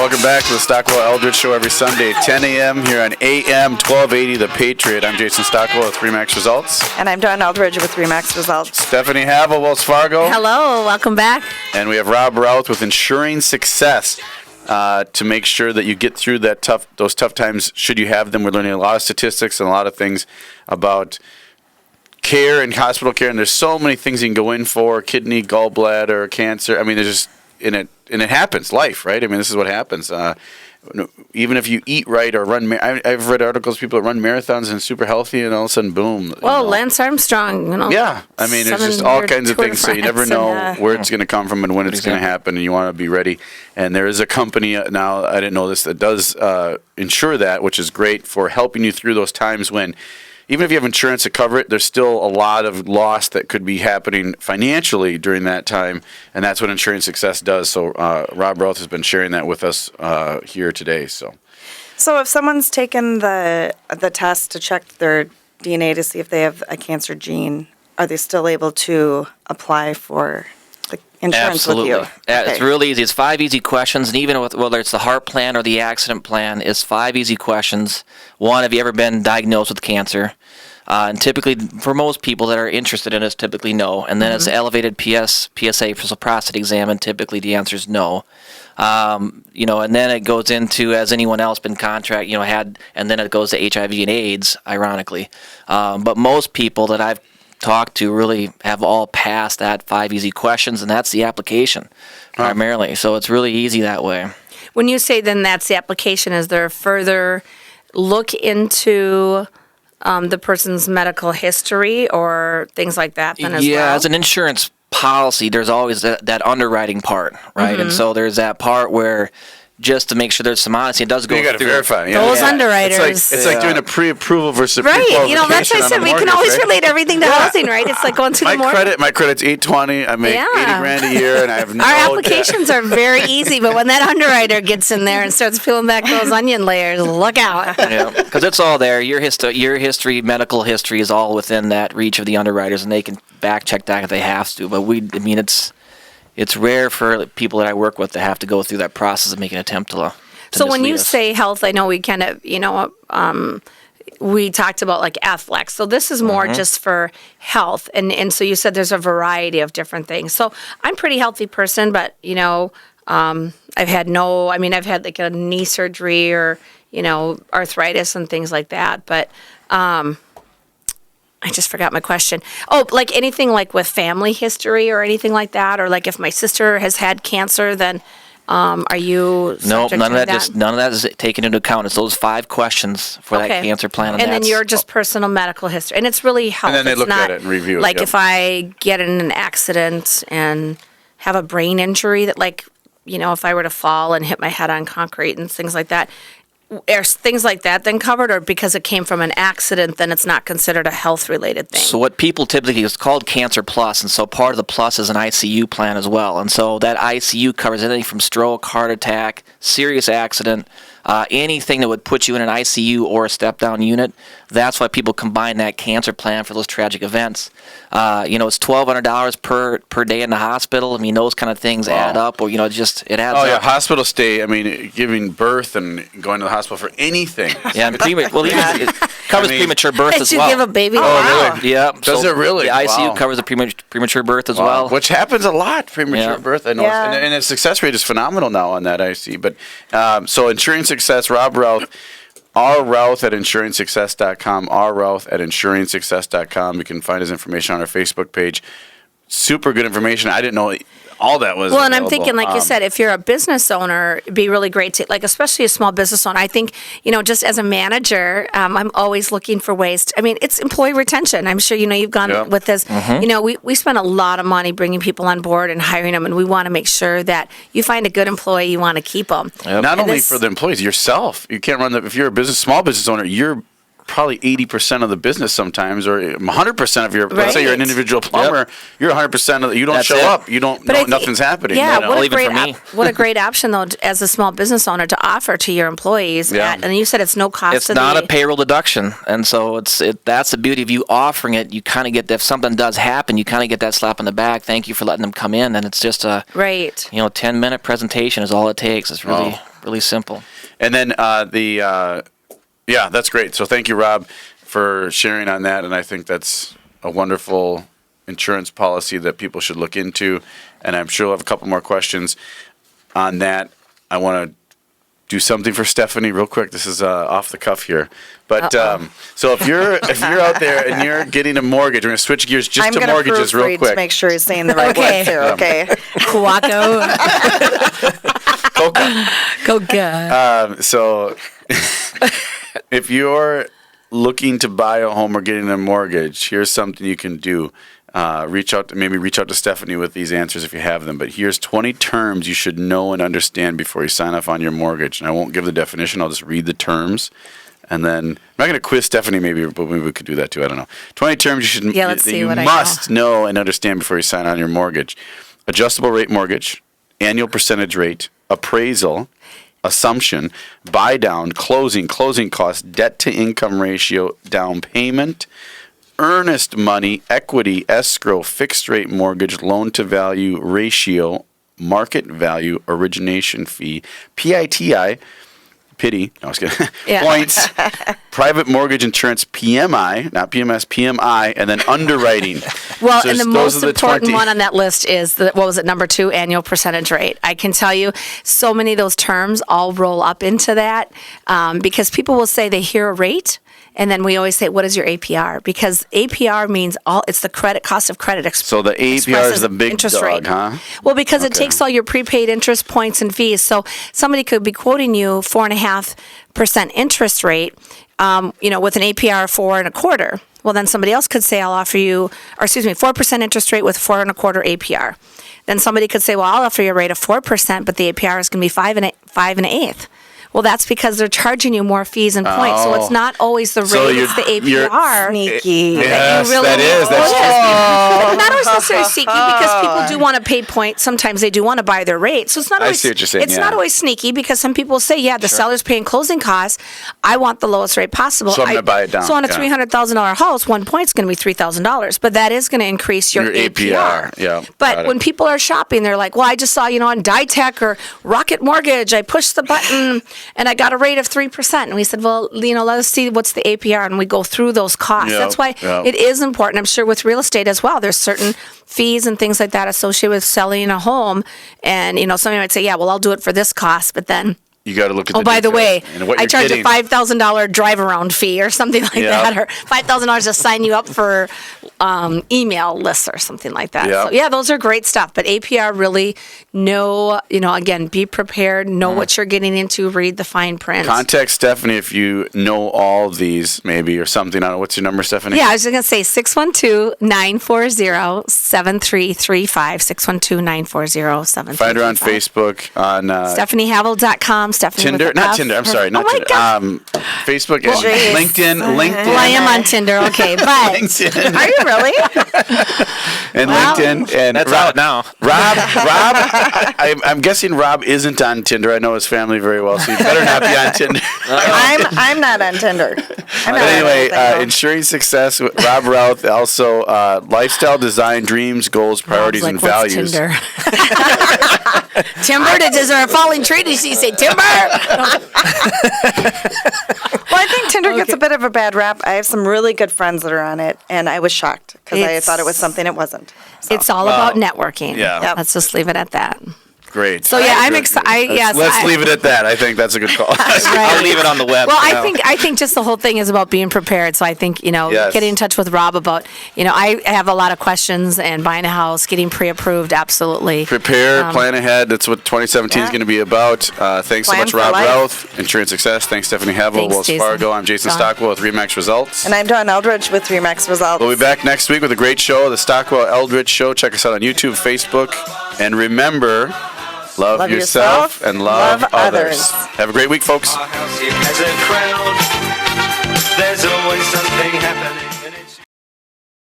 Welcome back to the Stockwell Eldridge Show every Sunday at 10 a.m. here on AM 1280 The Patriot. I'm Jason Stockwell with Remax Results. And I'm Dawn Eldridge with Remax Results. Stephanie Havel, Wells Fargo. Hello, welcome back. And we have Rob Routh with Ensuring Success to make sure that you get through those tough times should you have them. We're learning a lot of statistics and a lot of things about care and hospital care, and there's so many things you can go in for: kidney, gallbladder, cancer. I mean, there's just and it happens. Life, right? I mean, this is what happens. Even if you eat right or run, I've read articles people that run marathons and super healthy, and all of a sudden, boom. Well, Lance Armstrong, Yeah, I mean, it's just all kinds of things. So you never know where it's going to come from and when it's going to happen, and you want to be ready. And there is a company now, I didn't know this, that does insure that, which is great for helping you through those times when, even if you have insurance to cover it, there's still a lot of loss that could be happening financially during that time, and that's what Ensuring Success does. So Rob Routh has been sharing that with us here today. So if someone's taken the test to check their DNA to see if they have a cancer gene, are they still able to apply for the insurance with you? Absolutely. It's really easy. It's 5 easy questions, and even with whether it's the heart plan or the accident plan, it's 5 easy questions. One, have you ever been diagnosed with cancer? And typically, for most people that are interested in this, typically no. And then it's elevated PSA for the prostate exam, and typically the answer is no. And then it goes into, has anyone else been had, and then it goes to HIV and AIDS, ironically. But most people that I've talked to really have all passed that 5 easy questions, and that's the application primarily. So it's really easy that way. When you say then that's the application, is there a further look into the person's medical history or things like that then as well? Yeah, as an insurance policy, there's always that underwriting part, right? And so there's that part where, just to make sure there's some honesty, it does go through. You got to verify. Those underwriters. It's like doing a pre-approval versus right. pre-qualification. That's why I said we can always relate everything to housing, right? It's like going through the mortgage. My credit's $820. I make $80,000 a year, and I have no Our applications are very easy, but when that underwriter gets in there and starts peeling back those onion layers, look out. Yeah, because it's all there. Your history, medical history is all within that reach of the underwriters, and they can back check that if they have to. But it's rare for people that I work with to have to go through that process of making an attempt to So when you us. say health, I know we kind of, we talked about like Afflex. So this is more just for health. And so you said there's a variety of different things. So I'm a pretty healthy person, but, I've had like a knee surgery or, arthritis and things like that. But I just forgot my question. Oh, like anything like with family history or anything like that? Or like if my sister has had cancer, then are you Nope, none of that is taken into account. It's those 5 questions for that cancer plan. And then you're just personal medical history. And it's really health. And then they look at it and review it. Like if I get in an accident and have a brain injury that if I were to fall and hit my head on concrete and things like that, are things like that then covered, or because it came from an accident, then it's not considered a health-related thing? So what people typically, it's called Cancer Plus, and so part of the Plus is an ICU plan as well. And so that ICU covers anything from stroke, heart attack, serious accident, anything that would put you in an ICU or a step-down unit. That's why people combine that cancer plan for those tragic events. It's $1,200 per day in the hospital. I mean, those kind of things add up, or it adds up. Oh yeah, hospital stay. I mean, giving birth and going to the hospital for anything. Yeah, it covers premature birth as well. Did you give a baby? Oh, wow. Really? Yeah. Does it really? The ICU covers the premature birth as well. Which happens a lot, premature birth. I know. Yeah. And the success rate is phenomenal now on that IC. But so Ensuring Success, Rob Routh, rrouth at ensuringsuccess.com, rrouth at ensuringsuccess.com. You can find his information on our Facebook page. Super good information. I didn't know all that was Well, and I'm available. thinking, like you said, if you're a business owner, it'd be really great to, like, especially a small business owner. I think, just as a manager, I'm always looking for ways to, it's employee retention. I'm sure, you've gone with this. We spend a lot of money bringing people on board and hiring them, and we want to make sure that you find a good employee, you want to keep them. Yep. Not only for the employees, yourself. You can't run if you're a small business owner, you're probably 80% of the business sometimes, or 100% of your, let's say you're an individual plumber, you're 100% of you don't show up, you don't know nothing's happening. Yeah, what a great option, though, as a small business owner to offer to your employees. Yeah. And you said it's no cost It's not a payroll deduction, and so that's the beauty of you offering it. You kind of get, if something does happen, you kind of get that slap on the back. Thank you for letting them come in, and it's just a 10-minute presentation is all it takes. It's really Really simple. And then that's great. So thank you, Rob, for sharing on that. And I think that's a wonderful insurance policy that people should look into. And I'm sure we'll have a couple more questions on that. I want to do something for Stephanie real quick. This is off the cuff here. But so if you're out there and you're getting a mortgage, we're going to switch gears just to mortgages real quick. To make sure he's saying the right Okay. words here, okay? Quaco. Coca. So if you're looking to buy a home or getting a mortgage, here's something you can do. Reach out to Stephanie with these answers if you have them. But here's 20 terms you should know and understand before you sign off on your mortgage. And I won't give the definition. I'll just read the terms. And then I'm not going to quiz Stephanie, maybe, but maybe we could do that too. I don't know. 20 terms you must know and understand before you sign on your mortgage. Adjustable rate mortgage, annual percentage rate, appraisal, assumption, buy down, closing costs, debt to income ratio, down payment, earnest money, equity, escrow, fixed rate mortgage, loan to value ratio, market value, origination fee, PITI, pity, no, I was kidding. Yeah. Points, private mortgage insurance, PMI, not PMS, PMI, and then underwriting. Well, So and the those most are important 20. one on that list is what was it, number 2, annual percentage rate. I can tell you so many of those terms all roll up into that because people will say they hear a rate. And then we always say, what is your APR? Because APR means it's the credit cost of credit. So the APR is the big interest dog, rate. huh? Well, because it takes all your prepaid interest, points, and fees. So somebody could be quoting you 4.5% interest rate, with an APR of 4.25. Well, then somebody else could say, I'll offer you, 4% interest rate with 4.25 APR. Then somebody could say, well, I'll offer you a rate of 4%, but the APR is going to be 5.125. Well, that's because they're charging you more fees and points. So it's not always the rate, So it's the APR. Sneaky. Yes, really that is. That's Well, not always necessarily sneaky because people do want to pay points. Sometimes they do want to buy their rate. So it's not I always. see what you're saying, It's yeah. not always sneaky because some people say, the seller's paying closing costs. I want the lowest rate possible. So I'm gonna buy it down, So on a yeah. $300,000 house, 1 point's going to be $3,000, but that is going to increase your APR. Yeah. But got when it. people are shopping, they're like, well, I just saw, on DieTech or Rocket Mortgage, I pushed the button and I got a rate of 3%. And we said, well, let us see what's the APR. And we go through those costs. Yep, That's why yep. it is important. I'm sure with real estate as well, there's certain fees and things like that associated with selling a home. And, somebody might say, I'll do it for this cost. But then, You got to look at oh, the by the way, details and what I you're charge getting. a $5,000 drive-around fee or something like Yeah. that, or $5,000 to sign you up for email lists or something like that. Yeah. So, those are great stuff. But APR really again, be prepared, know what you're getting into, read the fine print. Contact Stephanie if you know all of these, maybe, or something. I don't know. What's your number, Stephanie? Yeah, I was going to say 612-940-7335, 612-940-7335. Find her on Facebook, on StephanieHavel.com, Stephanie Tinder. with a Not F. Tinder. I'm sorry. Oh Not my Tinder. God. Facebook and Jeez. LinkedIn. Well, I am on Tinder, okay, but LinkedIn. Are you really? And Well, LinkedIn. And That's Rob, out now. Rob, I'm guessing Rob isn't on Tinder. I know his family very well, so you better not be on Tinder. I'm not on Tinder. I'm But not anyway, on anything. ensuring success with Rob Routh. Also, lifestyle design, dreams, goals, priorities, Rob's and like, "What's values. Tinder?" Timber, is there a falling tree? Did she say timber? Well, I think Tinder gets a bit of a bad rap. I have some really good friends that are on it, and I was shocked because I It's- thought it was something it wasn't. So. It's all about networking. yeah. Yep. Let's just leave it at that. Great. So yeah, I'm excited. Yes, Let's leave it at that. I think that's a good call. I'll leave it on the web. Well, No. I think just the whole thing is about being prepared. So I think, Yes. getting in touch with Rob about, I have a lot of questions and buying a house, getting pre-approved, absolutely. Prepare, plan ahead. That's what 2017 is Yeah. going to be about. Thanks so Plan much, for Rob life. Routh, Insurance Success. Thanks, Stephanie Havel, Thanks, Wells Jason. Fargo. I'm Jason Dawn. Stockwell with Remax Results. And I'm Dawn Eldridge with Remax Results. We'll be back next week with a great show, the Stockwell Eldridge Show. Check us out on YouTube, Facebook. And remember, love yourself and love others. Have a great week, folks. Our house here has a crowd. There's always something happening.